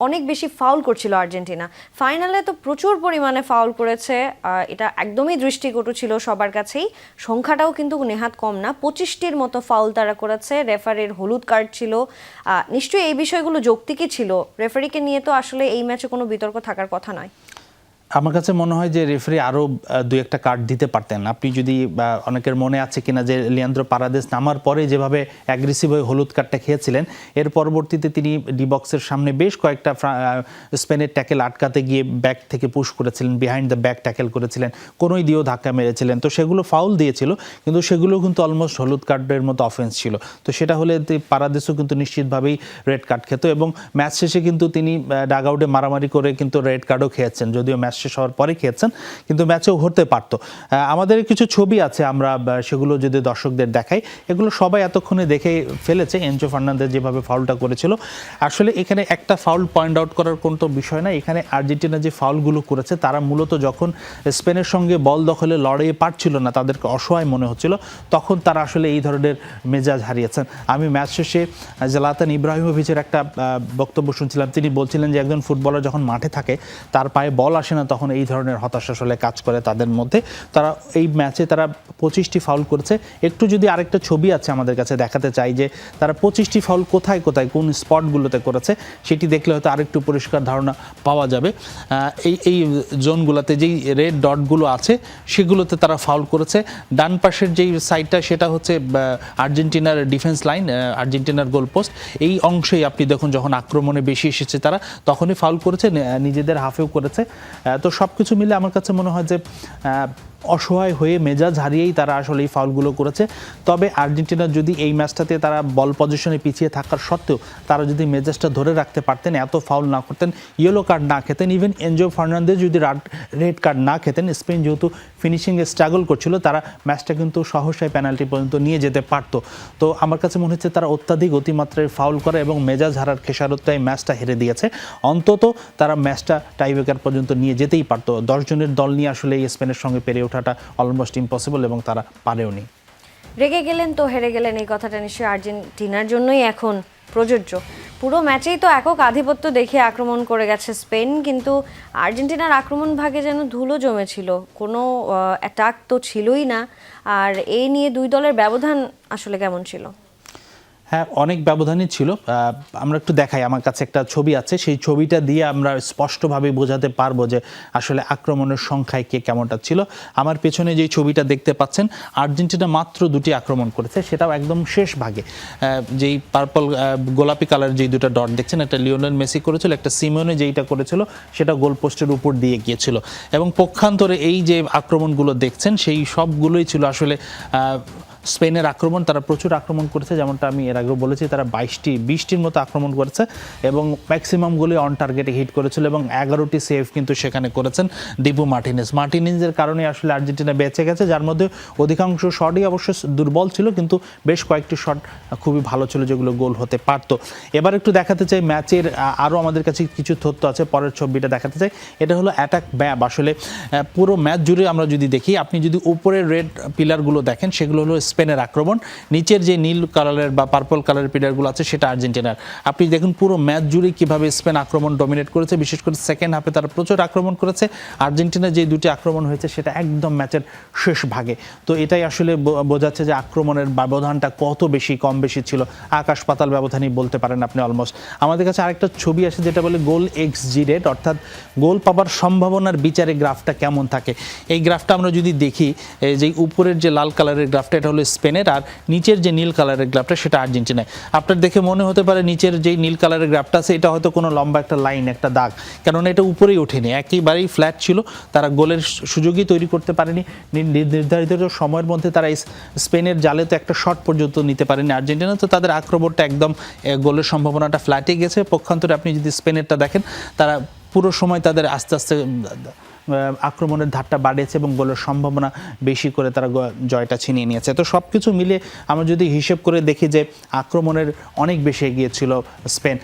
অনেক বেশি ফাউল করছিল আর্জেন্টিনা। ফাইনালে তো প্রচুর পরিমাণে ফাউল করেছে, এটা একদমই দৃষ্টিকটু ছিল সবার কাছেই। সংখ্যাটাও কিন্তু নেহাত কম না, 25টির মতো ফাউল তারা করেছে। রেফারির হলুদ কার্ড ছিল। নিশ্চয়ই এই বিষয়গুলো যৌক্তিকই ছিল। রেফারিকে নিয়ে তো আসলে এই ম্যাচে কোনো বিতর্ক থাকার কথা নয়। আমার কাছে মনে হয় যে রেফারি আরও দুই একটা কার্ড দিতে পারতেন। আপনি যদি অনেকের মনে আছে কিনা যে লিয়ান্দ্রো পারাদেস নামার পরে যেভাবে অ্যাগ্রেসিভ হয়ে হলুদ কার্ডটা খেয়েছিলেন, এর পরবর্তীতে তিনি ডি বক্সের সামনে বেশ কয়েকটা স্পেনের ট্যাকেল আটকাতে গিয়ে ব্যাক থেকে পুশ করেছিলেন, বিহাইন্ড দ্য ব্যাক ট্যাকেল করেছিলেন, কোনোই দিয়েও ধাক্কা মেরেছিলেন। তো সেগুলো ফাউল দিয়েছিল, কিন্তু সেগুলো কিন্তু অলমোস্ট হলুদ কার্ডের মতো অফেন্স ছিল। তো সেটা হলে পারাদেসও কিন্তু নিশ্চিতভাবেই রেড কার্ড খেত, এবং ম্যাচ শেষে কিন্তু তিনি ডাগ আউটে মারামারি করে কিন্তু রেড কার্ডও খেয়েছেন, যদিও ম্যাচ শেষ হওয়ার পরে খেয়েছেন, কিন্তু ম্যাচেও হতে পারতো। আমাদের কিছু ছবি আছে, আমরা সেগুলো যদি দর্শকদের দেখাই, এগুলো সবাই এতক্ষণে দেখে ফেলেছে। এনজো ফার্নান্দেজ যেভাবে ফাউলটা করেছিল, আসলে এখানে একটা ফাউল পয়েন্ট আউট করার কোনো বিষয় না। এখানে আর্জেন্টিনা যে ফাউলগুলো করেছে, তারা মূলত যখন স্পেনের সঙ্গে বল দখলে লড়াইয়ে পারছিল না, তাদেরকে অসহায় মনে হচ্ছিল, তখন তারা আসলে এই ধরনের মেজাজ হারিয়েছেন। আমি ম্যাচ শেষে জালাতান ইব্রাহিমোভিচের একটা বক্তব্য শুনছিলাম। তিনি বলছিলেন যে একজন ফুটবলার যখন মাঠে থাকে, তার পায়ে বল আসে না, তখন এই ধরনের হতাশা আসলে কাজ করে তাদের মধ্যে। তারা এই ম্যাচে তারা 25টি ফাউল করেছে। একটু যদি আরেকটা ছবি আছে আমাদের কাছে দেখাতে চাই, যে তারা 25টি ফাউল কোথায় কোথায় কোন স্পটগুলোতে করেছে, সেটি দেখলে হয়তো আরেকটু পরিষ্কার ধারণা পাওয়া যাবে। এই জোনগুলোতে যেই রেড ডটগুলো আছে, সেগুলোতে তারা ফাউল করেছে। ডান পাশের যেই সাইডটা, সেটা হচ্ছে আর্জেন্টিনার ডিফেন্স লাইন, আর্জেন্টিনার গোলপোস্ট। এই অংশেই আপনি দেখুন, যখন আক্রমণে বেশি এসেছে তারা, তখনই ফাউল করেছে, নিজেদের হাফেও করেছে। তো সব কিছু মিলে আমার কাছে মনে হয় যে অসহায় হয়ে মেজাজ হারিয়েই তারা আসলে এই ফাউলগুলো করেছে। তবে আর্জেন্টিনা যদি এই ম্যাচটাতে তারা বল পজিশনে পিছিয়ে থাকার সত্ত্বেও তারা যদি মেজাজটা ধরে রাখতে পারতেন, এত ফাউল না করতেন, ইয়েলো কার্ড না খেতেন, ইভেন এনজো ফার্নান্দেজ যদি রেড কার্ড না খেতেন, স্পেন যেহেতু ফিনিশিংয়ে স্ট্রাগল করছিল, তারা ম্যাচটা কিন্তু সহসায় পেনাল্টি পর্যন্ত নিয়ে যেতে পারতো। তো আমার কাছে মনে হচ্ছে তারা অত্যাধিক অতিমাত্রায় ফাউল করে এবং মেজাজ হারার খেসারত্তায় ম্যাচটা হেরে দিয়েছে। অন্তত তারা ম্যাচটা টাইব্রেকার পর্যন্ত নিয়ে যেতেই পারতো। 10 জনের দল নিয়ে আসলে এই স্পেনের সঙ্গে পেরে ওঠাটা অলমোস্ট ইম্পসিবল, এবং তারা পারেওনি। রেগে গেলেন তো হেরে গেলেন, এই কথাটা নিশ্চয়ই আর্জেন্টিনার জন্যই এখন প্রযোজ্য। পুরো ম্যাচেই তো একক আধিপত্য দেখে আক্রমণ করে গেছে স্পেন, কিন্তু আর্জেন্টিনার আক্রমণ ভাগে যেন ধুলো জমেছিল, কোনো অ্যাটাক তো ছিলই না। আর এই নিয়ে দুই দলের ব্যবধান আসলে কেমন ছিল? হ্যাঁ, অনেক ব্যবধানই ছিল। আমরা একটু দেখাই, আমার কাছে একটা ছবি আছে, সেই ছবিটা দিয়ে আমরা স্পষ্টভাবে বোঝাতে পারবো যে আসলে আক্রমণের সংখ্যায় কে কেমনটা ছিল। আমার পেছনে যেই ছবিটা দেখতে পাচ্ছেন, আর্জেন্টিনা মাত্র 2টি আক্রমণ করেছে, সেটাও একদম শেষ ভাগে। যেই পার্পল গোলাপি কালার যেই দুটো ডট দেখছেন, একটা লিওনেল মেসি করেছিল, একটা সিমোনে যেইটা করেছিল সেটা গোল পোস্টের উপর দিয়ে গিয়েছিল। এবং পক্ষান্তরে এই যে আক্রমণগুলো দেখছেন, সেই সবগুলোই ছিল আসলে স্পেনের আক্রমণ। তারা প্রচুর আক্রমণ করেছে, যেমনটা আমি এর আগেও বলেছি, তারা 20টির মতো আক্রমণ করেছে এবং ম্যাক্সিমামগুলি অন টার্গেটে হিট করেছিল, এবং 11টি সেভ কিন্তু সেখানে করেছেন দিবু মার্টিনেজের কারণে আসলে আর্জেন্টিনা বেঁচে গেছে, যার মধ্যে অধিকাংশ শটই অবশ্য দুর্বল ছিল, কিন্তু বেশ কয়েকটি শট খুবই ভালো ছিল, যেগুলো গোল হতে পারতো। এবার একটু দেখাতে চাই ম্যাচের আরও আমাদের কাছে কিছু তথ্য আছে, পরের ছবিটা দেখাতে চাই। এটা হলো অ্যাটাক ব্যাব। আসলে পুরো ম্যাচ জুড়ে আমরা যদি দেখি, আপনি যদি উপরের রেড পিলারগুলো দেখেন, সেগুলো হলো স্পেনের আক্রমণ। নিচের যে নীল কালারের বা পার্পল কালারের পিলারগুলো আছে, সেটা আর্জেন্টিনার। আপনি দেখুন পুরো ম্যাচ জুড়ে কিভাবে স্পেন আক্রমণ ডমিনেট করেছে, বিশেষ করে সেকেন্ড হাফে তারা প্রচুর আক্রমণ করেছে। আর্জেন্টিনার যে 2টি আক্রমণ হয়েছে, সেটা একদম ম্যাচের শেষ ভাগে। তো এটাই আসলে বোঝাচ্ছে যে আক্রমণের ব্যবধানটা কত বেশি কম বেশি ছিল, আকাশ পাতাল ব্যবধানই বলতে পারেন আপনি অলমোস্ট। আমাদের কাছে আরেকটা ছবি আসে, যেটা বলে গোল এক্সজি রেট, অর্থাৎ গোল পাবার সম্ভাবনার বিচারে গ্রাফটা কেমন থাকে। এই গ্রাফটা আমরা যদি দেখি, যে উপরের যে লাল কালারের গ্রাফটা, এটা হলো স্পেনের, আর নিচের যে নীল কালারের গ্রাফটা, সেটা আর্জেন্টিনায়। আপনার দেখে মনে হতে পারে নিচের যে নীল কালারের গ্রাফটা আছে, এটা হয়তো কোনো লম্বা একটা লাইন, একটা দাগ, কারণ এটা উপরেই ওঠেনি, একেবারেই ফ্ল্যাট ছিল। তারা গোলের সুযোগই তৈরি করতে পারেনি। নির্ধারিত সময়ের মধ্যে তারা স্পেনের জালে তো একটা শট পর্যন্ত নিতে পারেনি আর্জেন্টিনা। তো তাদের আক্রমণটা একদম গোলের সম্ভাবনাটা ফ্ল্যাটে গেছে। পক্ষান্তরে আপনি যদি স্পেনেরটা দেখেন, তারা পুরো সময় তাদের আস্তে আস্তে আক্রমণের ধারটা বাড়িয়েছে এবং গোলের সম্ভাবনা বেশি করে তারা জয়টা ছিনিয়ে নিয়েছে। তো সব কিছু মিলে আমরা যদি হিসেব করে দেখি, যে আক্রমণের অনেক বেশি এগিয়ে ছিল স্পেন।